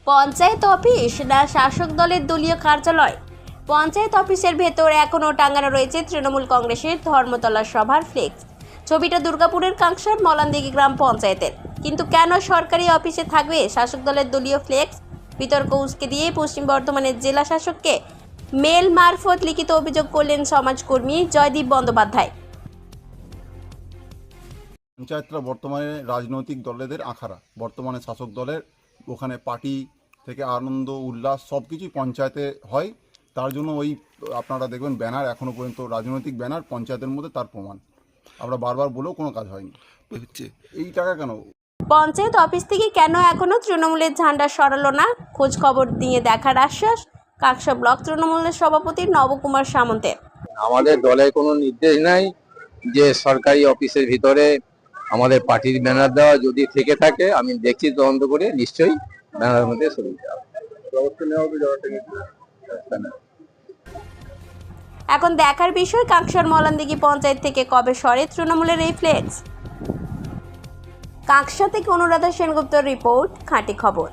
Panchayat office না শাসক দলের দলীয় কার্যালয়? পঞ্চায়েত অফিসের ভেতর এখনও টাঙানো রয়েছে তৃণমূল কংগ্রেসের ধর্মতলা সভার ফ্লেক্স। ছবিটা দুর্গাপুরের কাংসার মলানদিঘি গ্রাম পঞ্চায়েতের। কিন্তু কেন সরকারি অফিসে থাকবে শাসক দলের দলীয় ফ্লেক্স? বিতর্ক উস্কে দিয়ে পশ্চিম বর্ধমানের জেলা শাসককে মেল মারফত লিখিত অভিযোগ করলেন সমাজকর্মী জয়দীপ বন্দ্যোপাধ্যায়। পঞ্চায়েতরা বর্তমানে রাজনৈতিক দলেদের আখাড়া। বর্তমানে শাসক দলের ওখানে পার্টি থেকে আনন্দ উল্লাস সব কিছুই পঞ্চায়েতে হয়। তার জন্য ওই আপনারা দেখবেন ব্যানার এখনও পর্যন্ত রাজনৈতিক ব্যানার পঞ্চায়েতের মধ্যে, তার প্রমাণ আমরা বারবার বলেও কোনো কাজ হয়নি। এই টাকা কেন পঞ্চায়েত অফিস থেকে কেন এখনো তৃণমূলের ঝান্ডা সরালো না, খোঁজ খবর দিয়ে দেখার আশ্বাস কাকসা ব্লক তৃণমূলের সভাপতি নবকুমার সামন্তের। আমাদের দলের কোনো নির্দেশ নাই যে সরকারি অফিসের ভিতরে আমাদের পার্টির ব্যানার দেওয়া। যদি থেকে থাকে আমি দেখছি, তদন্ত করে নিশ্চয়ই ব্যানারের মধ্যে সরিয়ে দেওয়া হবে। এখন দেখার বিষয় কাকসার মলানদিঘি পঞ্চায়েত থেকে কবে সরে তৃণমূলের এই ফ্লেক্স। কাকসা থেকে অনুরাধা সেনগুপ্তর রিপোর্ট, খাঁটি খবর।